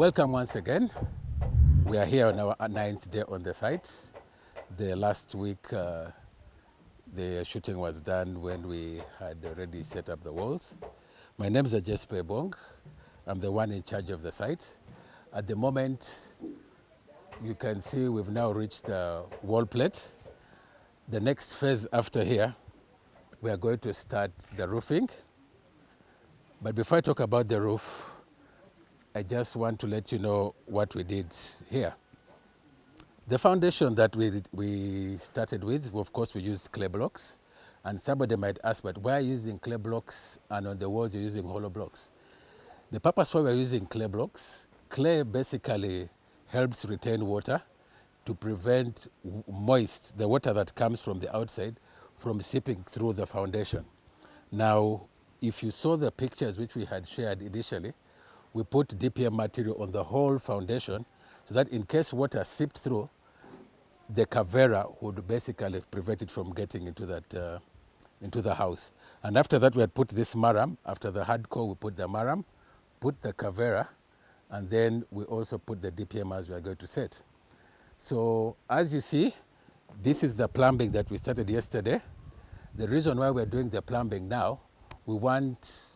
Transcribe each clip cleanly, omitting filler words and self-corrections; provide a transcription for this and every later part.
Welcome once again. We are here on our 9th day on the site. The last week, the shooting was done when we had already set up the walls. My name is Jespe Bong. I'm the one in charge of the site. At the moment, you can see we've now reached the wall plate. The next phase after here, we are going to start the roofing. But before I talk about the roof, I just want to let you know what we did here. The foundation that we started with, of course, we used clay blocks. And somebody might ask, but why are you using clay blocks and on the walls you're using hollow blocks? The purpose why we're using clay blocks, clay basically helps retain water to prevent the water that comes from the outside from seeping through the foundation. Now, if you saw the pictures which we had shared initially, we put DPM material on the whole foundation so that in case water seeped through, the cavera would basically prevent it from getting into the house. And after that, we had put this maram. After the hardcore, we put the maram, put the cavera, and then we also put the DPM as we are going to set. So as you see, this is the plumbing that we started yesterday. The reason why we're doing the plumbing now, we want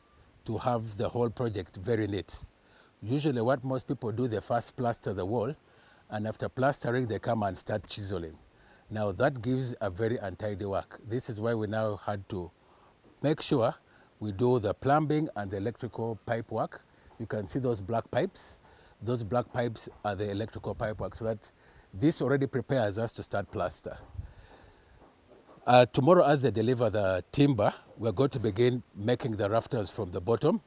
to have the whole project very neat. Usually what most people do, they first plaster the wall, and after plastering, they come and start chiseling. Now that gives a very untidy work. This is why we now had to make sure we do the plumbing and the electrical pipe work. You can see those black pipes. Those black pipes are the electrical pipe work, so that this already prepares us to start plaster. Tomorrow, as they deliver the timber, we're going to begin making the rafters from the bottom.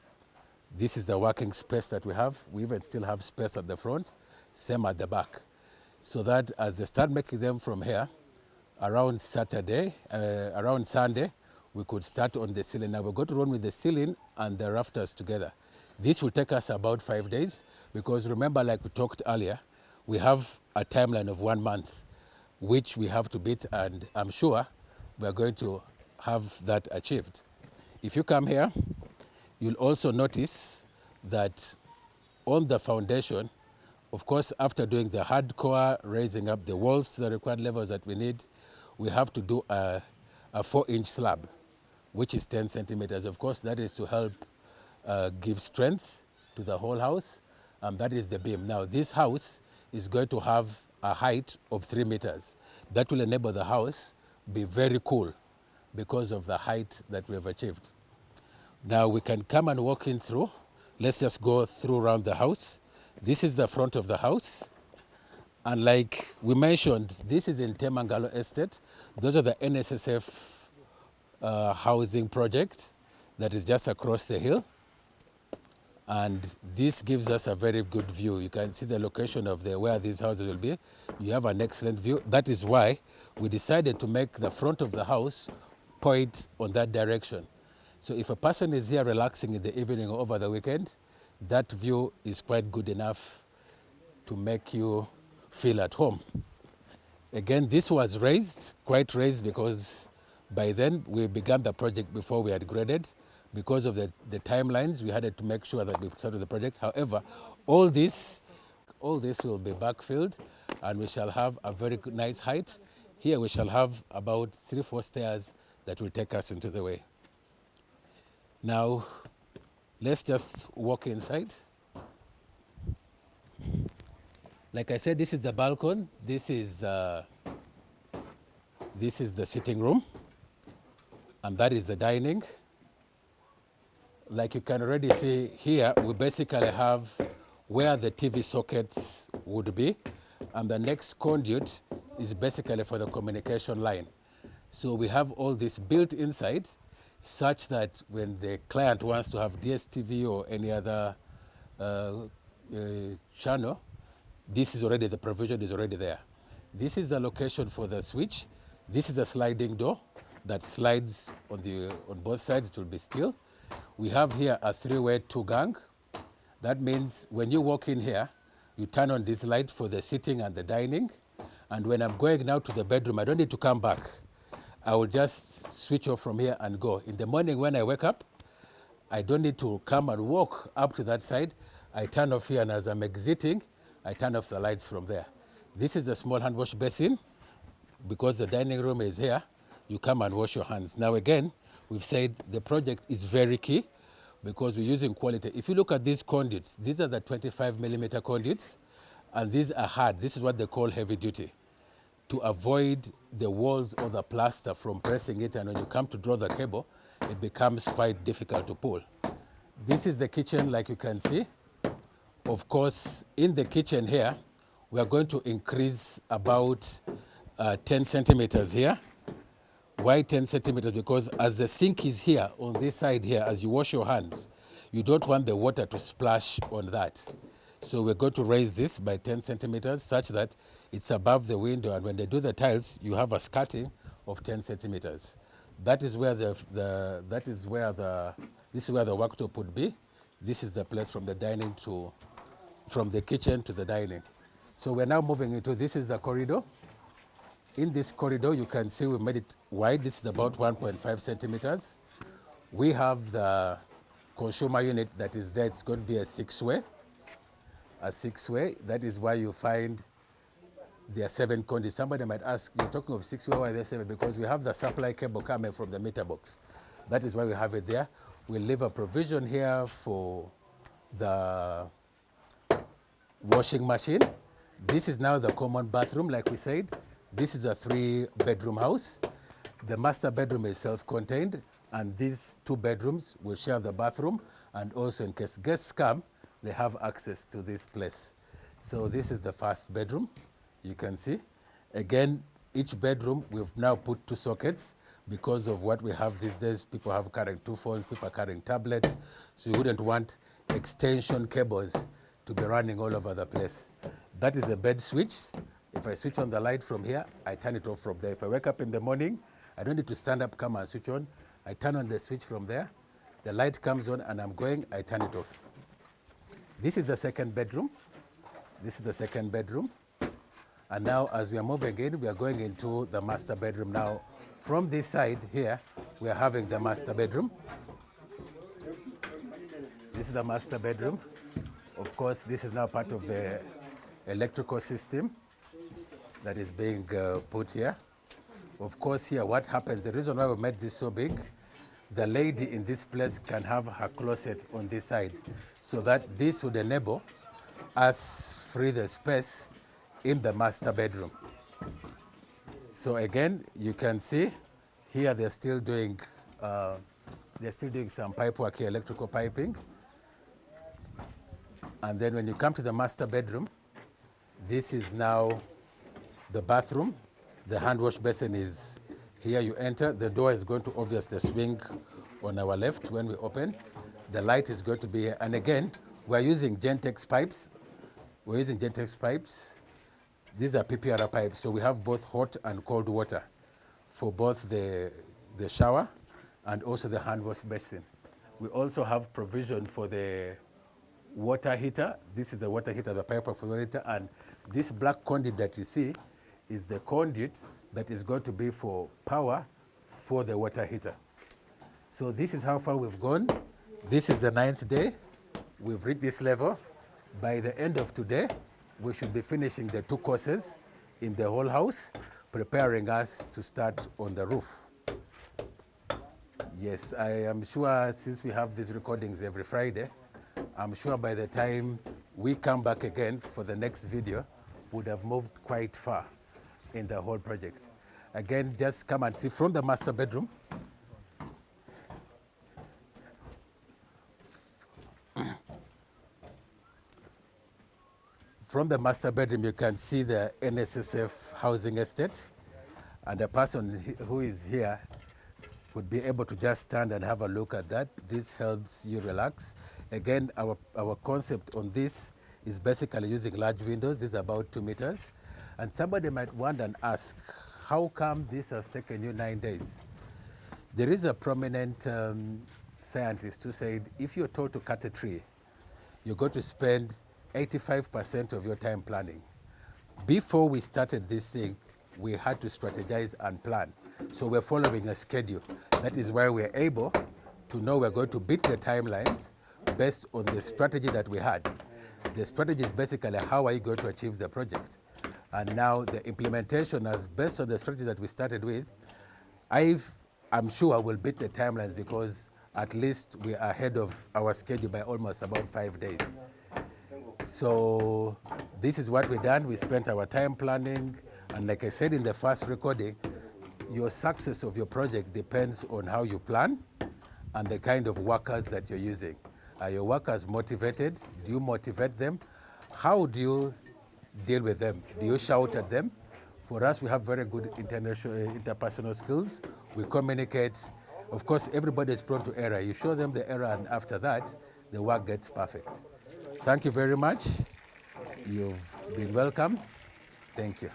This is the working space that we have. We even still have space at the front, same at the back. So that as they start making them from here, around Sunday, we could start on the ceiling. Now we're going to run with the ceiling and the rafters together. This will take us about 5 days because remember, like we talked earlier, we have a timeline of 1 month, which we have to beat, and I'm sure we're going to have that achieved. If you come here, you'll also notice that on the foundation, of course, after doing the hardcore, raising up the walls to the required levels that we need, we have to do a 4-inch slab, which is 10 centimeters. Of course, that is to help give strength to the whole house, and that is the beam. Now, this house is going to have a height of 3 meters. That will enable the house be very cool because of the height that we have achieved. Now we can come and walk in through. Let's just go through around the house. This is the front of the house. And like we mentioned, this is in Temangalo Estate. Those are the NSSF housing project that is just across the hill. And this gives us a very good view. You can see the location of where these houses will be. You have an excellent view. That is why we decided to make the front of the house point on that direction. So if a person is here relaxing in the evening or over the weekend, that view is quite good enough to make you feel at home. Again, this was quite raised, because by then we began the project before we had graded. Because of the timelines, we had to make sure that we started the project. However, all this will be backfilled, and we shall have a very good, nice height. Here we shall have about 3-4 stairs that will take us into the way. Now, let's just walk inside. Like I said, this is the balcony. This is the sitting room, and that is the dining. Like you can already see here, we basically have where the TV sockets would be, and the next conduit is basically for the communication line. So we have all this built inside, such that when the client wants to have DSTV or any other channel, the provision is already there. This is the location for the switch. This is a sliding door that slides on both sides. It will be steel. We have here a 3-way 2-gang. That means when you walk in here, you turn on this light for the sitting and the dining. And when I'm going now to the bedroom, I don't need to come back. I will just switch off from here and go. In the morning when I wake up, I don't need to come and walk up to that side. I turn off here, and as I'm exiting, I turn off the lights from there. This is the small hand wash basin. Because the dining room is here, you come and wash your hands. Now again, we've said the project is very key because we're using quality. If you look at these conduits, these are the 25 millimeter conduits, and these are hard. This is what they call heavy duty, to avoid the walls or the plaster from pressing it, and when you come to draw the cable, it becomes quite difficult to pull. This is the kitchen, like you can see. Of course, in the kitchen here, we are going to increase about 10 centimeters here. Why 10 centimeters? Because as the sink is here, on this side here, as you wash your hands, you don't want the water to splash on that. So we're going to raise this by 10 centimeters such that it's above the window, and when they do the tiles, you have a skirting of 10 centimeters. That is where this is where the worktop would be. This is the place from the kitchen to the dining. So we're now moving into, this is the corridor. In this corridor, you can see we made it wide. This is about 1.5 centimeters. We have the consumer unit that is there. It's going to be a six-way. That is why you find there are 7 conduits. Somebody might ask, you're talking of six-way, why are there 7? Because we have the supply cable coming from the meter box. That is why we have it there. We'll leave a provision here for the washing machine. This is now the common bathroom, like we said. This is a 3-bedroom house. The master bedroom is self-contained, and these 2 bedrooms will share the bathroom, and also in case guests come, they have access to this place. So this is the first bedroom, you can see. Again, each bedroom, we've now put 2 sockets because of what we have these days. People have carrying 2 phones, people are carrying tablets, so you wouldn't want extension cables to be running all over the place. That is a bed switch. If I switch on the light from here, I turn it off from there. If I wake up in the morning, I don't need to stand up, come and switch on. I turn on the switch from there. The light comes on and I'm going, I turn it off. This is the second bedroom. And now as we are moving in, we are going into the master bedroom. Now, from this side here, we are having the master bedroom. This is the master bedroom. Of course, this is now part of the electrical system that is being put here. Of course, here what happens, the reason why we made this so big, the lady in this place can have her closet on this side, so that this would enable us free the space in the master bedroom. So again, you can see here they're still doing some pipe work here, electrical piping. And then when you come to the master bedroom, this is now the bathroom. The hand wash basin is here. You enter. The door is going to obviously swing on our left when we open. The light is going to be here. And again, we're using Gentex pipes. These are PPR pipes. So we have both hot and cold water for both the shower and also the hand wash basin. We also have provision for the water heater. This is the water heater, the pipe for the water heater. And this black conduit that you see is the conduit that is going to be for power for the water heater. So this is how far we've gone. This is the 9th day. We've reached this level. By the end of today, we should be finishing the 2 courses in the whole house, preparing us to start on the roof. Yes, I am sure since we have these recordings every Friday, I'm sure by the time we come back again for the next video, would have moved quite far in the whole project. Again, just come and see from the master bedroom. From the master bedroom, you can see the NSSF housing estate, and the person who is here would be able to just stand and have a look at that. This helps you relax. Again, our concept on this is basically using large windows. This is about 2 meters. And somebody might wonder and ask, how come this has taken you 9 days? There is a prominent scientist who said, if you're told to cut a tree, you're going to spend 85% of your time planning. Before we started this thing, we had to strategize and plan. So we're following a schedule. That is why we're able to know we're going to beat the timelines based on the strategy that we had. The strategy is basically how are you going to achieve the project? And now the implementation is based on the strategy that we started with. I'm sure I will beat the timelines because at least we are ahead of our schedule by almost about 5 days. So this is what we done. We spent our time planning, and like I said in the first recording, your success of your project depends on how you plan and the kind of workers that you're using. Are your workers motivated? Do you motivate them? How do you deal with them? Do you shout at them? For us, we have very good interpersonal skills. We communicate. Of course, everybody is prone to error. You show them the error, and after that, the work gets perfect. Thank you very much. You've been welcome. Thank you.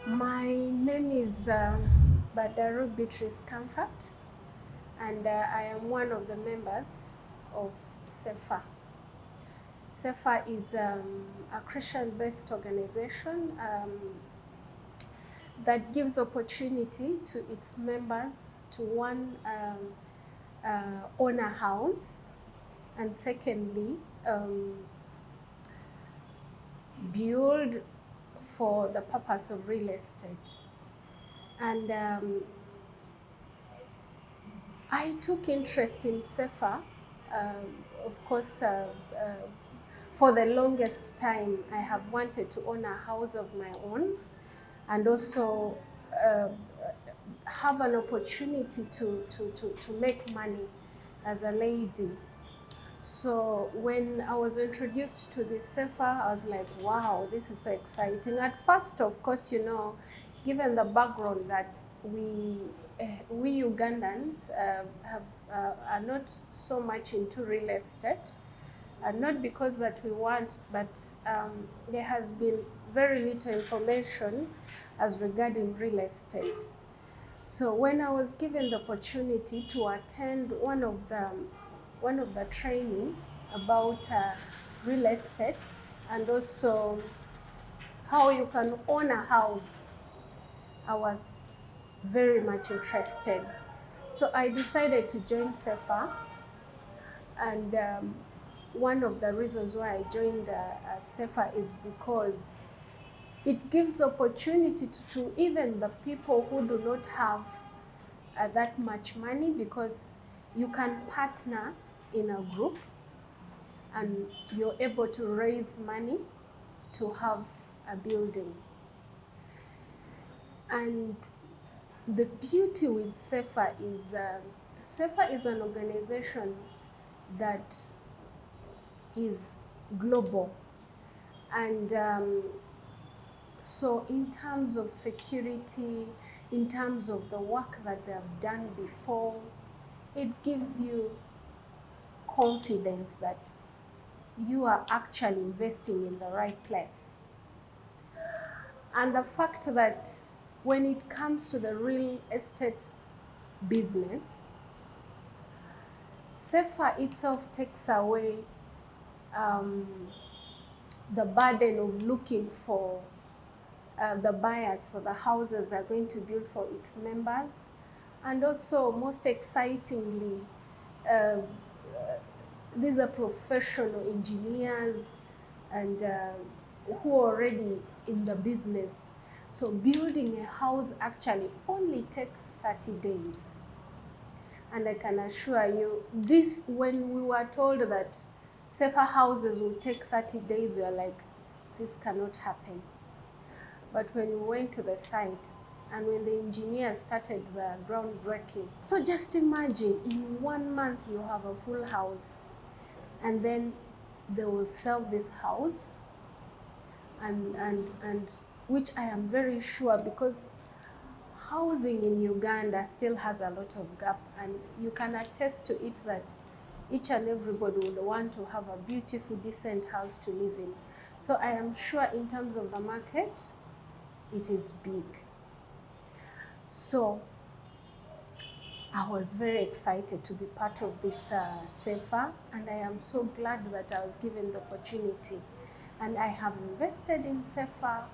My name is Badaru Beatrice Comfort, and I am one of the members of SEPHA. SEPHA is a Christian-based organization that gives opportunity to its members to one, own a house, and secondly, build for the purpose of real estate. And I took interest in SEPHA, of course, for the longest time. I have wanted to own a house of my own and also have an opportunity to make money as a lady. So when I was introduced to the SEPHA, I was like, wow, this is so exciting. At first, of course, you know, given the background that we Ugandans are not so much into real estate, not because that we want, but there has been very little information as regarding real estate. So when I was given the opportunity to attend one of the trainings about real estate and also how you can own a house, I was very much interested. So I decided to join SEPHA, and one of the reasons why I joined SEPHA is because it gives opportunity to even the people who do not have that much money, because you can partner in a group and you're able to raise money to have a building. And the beauty with SEPHA is an organization that is global. And so in terms of security, in terms of the work that they have done before, it gives you confidence that you are actually investing in the right place. And the fact that when it comes to the real estate business, SEPHA itself takes away the burden of looking for the buyers for the houses they're going to build for its members. And also, most excitingly, these are professional engineers and who are already in the business. So building a house actually only takes 30 days. And I can assure you, this, when we were told that SEPHA houses will take 30 days, we were like, this cannot happen. But when we went to the site and when the engineers started the groundbreaking, so just imagine in 1 month you have a full house, and then they will sell this house, and which I am very sure, because housing in Uganda still has a lot of gap, and you can attest to it that each and everybody would want to have a beautiful, decent house to live in. So I am sure in terms of the market, it is big. So I was very excited to be part of this SEPHA, and I am so glad that I was given the opportunity. And I have invested in SEPHA,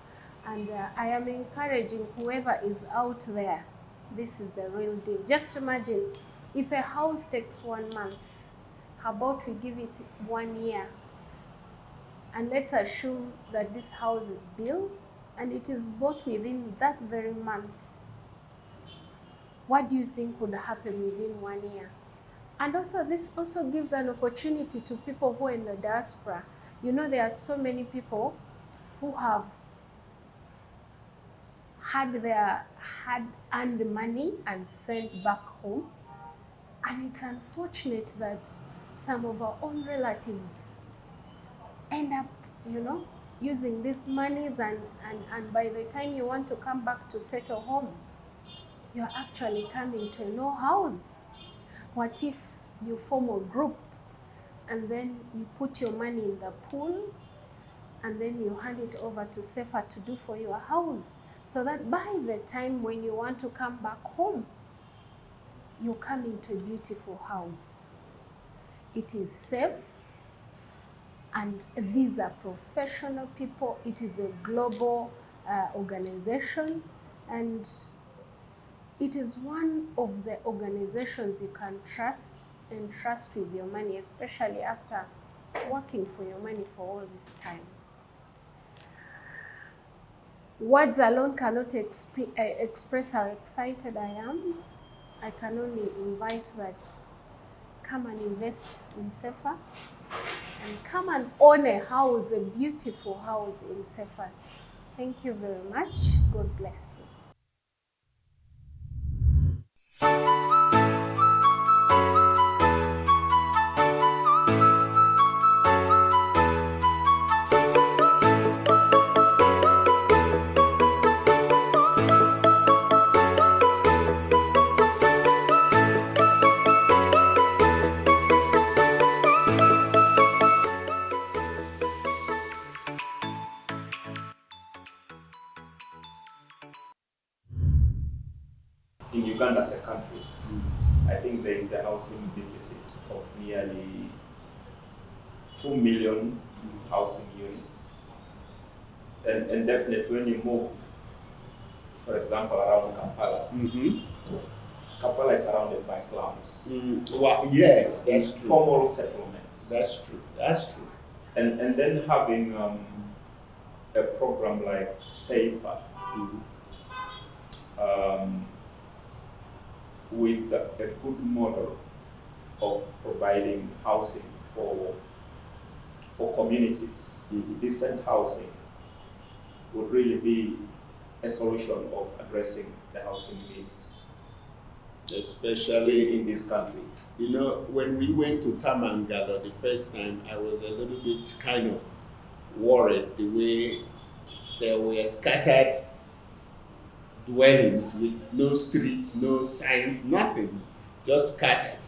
and I am encouraging whoever is out there, this is the real deal. Just imagine if a house takes 1 month, how about we give it 1 year? And let's assume that this house is built and it is bought within that very month. What do you think would happen within 1 year? And also, this also gives an opportunity to people who are in the diaspora. You know, there are so many people who have earned money and sent back home. And it's unfortunate that some of our own relatives end up, you know, using these monies, and by the time you want to come back to settle home, you're actually coming to no house. What if you form a group and then you put your money in the pool and then you hand it over to SEPHA to do for your house, so that by the time when you want to come back home, you come into a beautiful house. It is safe, and these are professional people. It is a global organization, and it is one of the organizations you can trust and trust with your money, especially after working for your money for all this time. Words alone cannot express how excited I am. I can only invite that come and invest in SEPHA, and come and own a house, a beautiful house in SEPHA. Thank you very much. God bless you. In Uganda as a country, I think there is a housing deficit of nearly 2 million housing units. And definitely when you move, for example, around Kampala, Kampala is surrounded by slums. Well, yes, that's true. Formal settlements. That's true. That's true. And then having a program like SEPHA, with a good model of providing housing for communities, decent housing, would really be a solution of addressing the housing needs, Especially in this country. You know, when we went to Tamangalo the first time, I was a little bit kind of worried the way there were scattered dwellings with no streets, no signs, nothing, just scattered.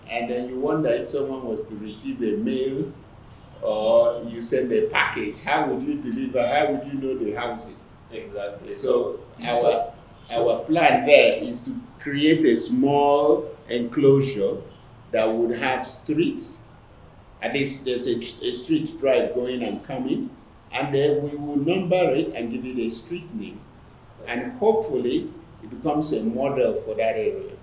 And then you wonder if someone was to receive a mail or you send a package, how would you deliver? How would you know the houses? Exactly. So our plan there is to create a small enclosure that would have streets. At least there's a street drive going and coming, and then we will number it and give it a street name. And hopefully it becomes a model for that area.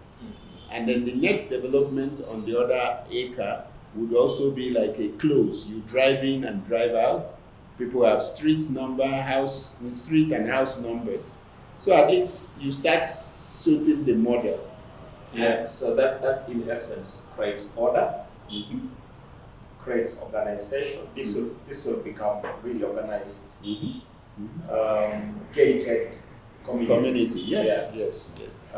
And then the next development on the other acre would also be like a close. You drive in and drive out. People have street and house numbers. So at least you start suiting the model. Yeah, so that in essence creates order, creates organization. This will become really organized, gated community. Yes.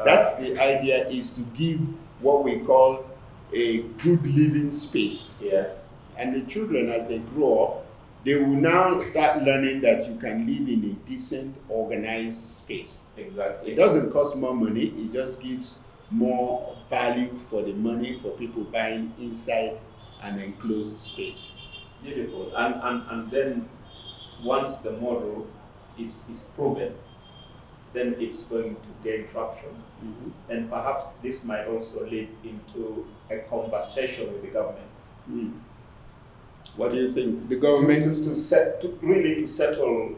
That's the idea, is to give what we call a good living space. Yeah. And the children, as they grow up, they will now start learning that you can live in a decent, organized space. Exactly. It doesn't cost more money, it just gives more value for the money for people buying inside an enclosed space. Beautiful. And then once the model is proven, then it's going to gain traction. And perhaps this might also lead into a conversation with the government. What do you think? The government to really settle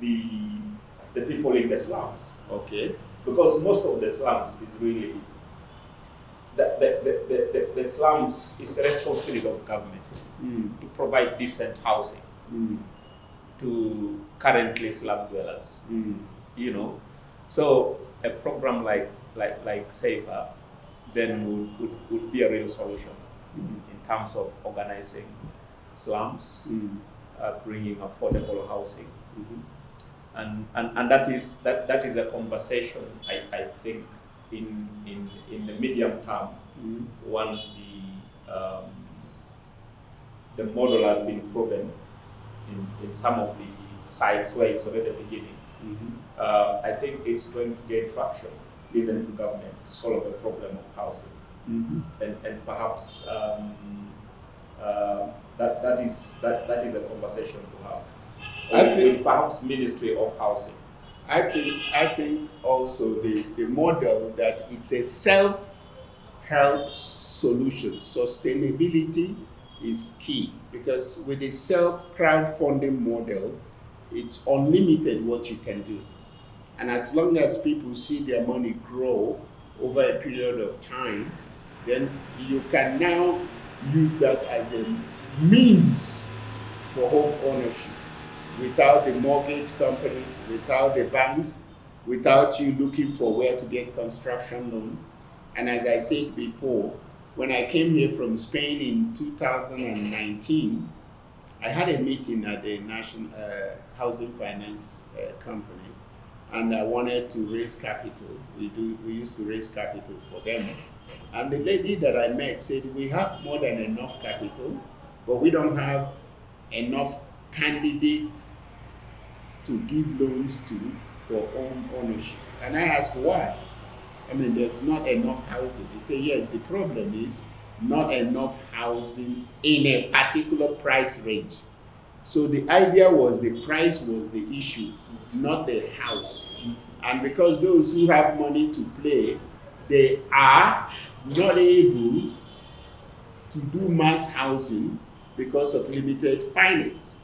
the people in the slums. Okay. Because most of the slums is really the slums is the responsibility of government to provide decent housing to currently slum dwellers. You know, so a program like SEPHA then would be a real solution in terms of organizing slums, bringing affordable housing, and that is a conversation I think in the medium term once the model has been proven in some of the sites where it's already beginning. I think it's going to gain traction even to government to solve the problem of housing, and perhaps that is a conversation to have. I think perhaps Ministry of Housing. I think also the model that it's a self-help solution. Sustainability is key, because with the self-crowdfunding model, it's unlimited what you can do. And as long as people see their money grow over a period of time, then you can now use that as a means for home ownership without the mortgage companies, without the banks, without you looking for where to get construction loan. And as I said before, when I came here from Spain in 2019, I had a meeting at the National Housing Finance Company, and I wanted to raise capital. We used to raise capital for them. And the lady that I met said, we have more than enough capital, but we don't have enough candidates to give loans to for home ownership. And I asked why? I mean, there's not enough housing. They say, yes, the problem is not enough housing in a particular price range. So the idea was the price was the issue, not the house. And because those who have money to play, they are not able to do mass housing because of limited finance.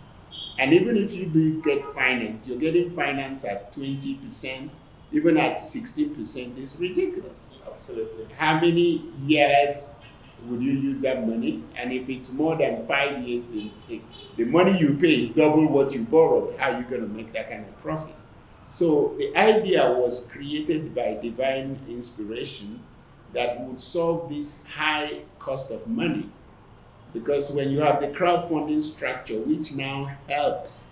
And even if you do get finance, you're getting finance at 20%, even at 16%, is ridiculous. Absolutely. How many years would you use that money? And if it's more than 5 years, the money you pay is double what you borrowed. How are you going to make that kind of profit? So the idea was created by divine inspiration that would solve this high cost of money. Because when you have the crowdfunding structure, which now helps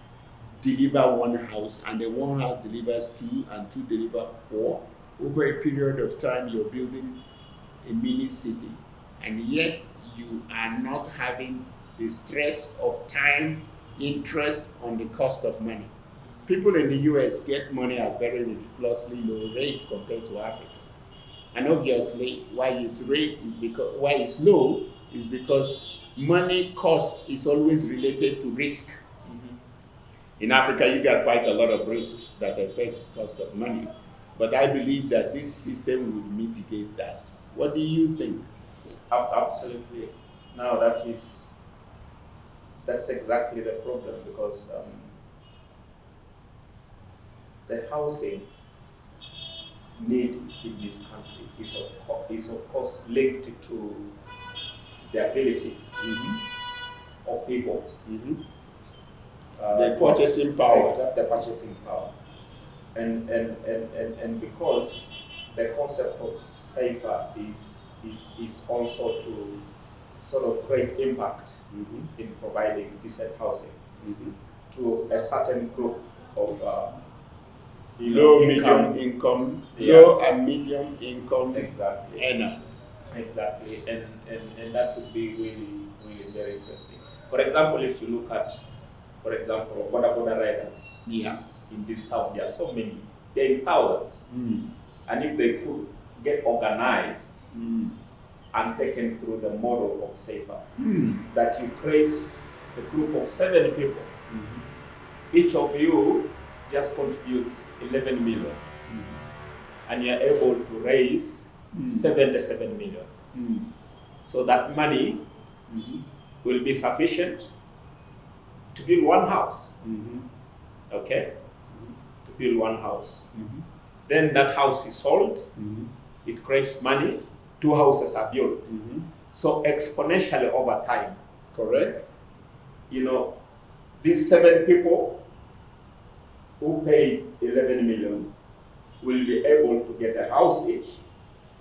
deliver one house, and the one house delivers two, and two deliver four, over a period of time, you're building a mini city. And yet you are not having the stress of time, interest on the cost of money. People in the US get money at very ridiculously low rate compared to Africa. And obviously why it's low is because money cost is always related to risk. In Africa, you got quite a lot of risks that affects cost of money. But I believe that this system will mitigate that. What do you think? Absolutely. No, that's exactly the problem, because the housing need in this country is of course linked to the ability of people. The purchasing power. The purchasing power. And because the concept of SEPHA is also to sort of create impact in providing decent housing to a certain group of low and medium income earners. Exactly, and that would be really very interesting. For example, if you look at, border riders in this town, there are so many, there are thousands. And if they could get organized and taken through the model of SEPHA, that you create a group of 7 people, each of you just contributes 11 million. and you're able to raise 77 million. So that money will be sufficient to build one house. Okay? To build one house. Then that house is sold, it creates money, 2 houses are built. So exponentially over time. Correct. You know, these 7 people who paid 11 million will be able to get a house each.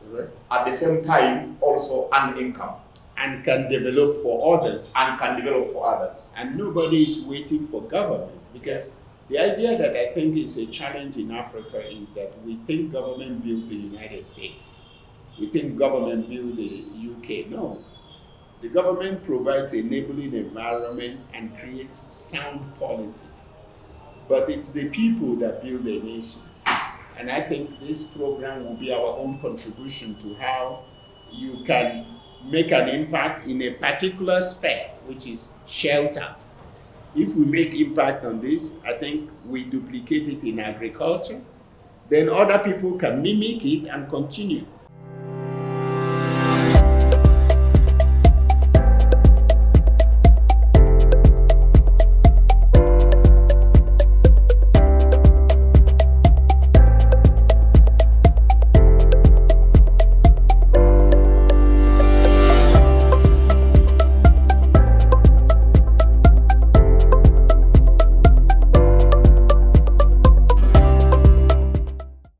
Correct. At the same time, also earn income. And can develop for others. And nobody is waiting for government, because the idea that I think is a challenge in Africa is that we think government built the United States. We think government built the UK. No. The government provides enabling environment and creates sound policies. But it's the people that build a nation. And I think this program will be our own contribution to how you can make an impact in a particular sphere, which is shelter. If we make impact on this, I think we duplicate it in agriculture, then other people can mimic it and continue.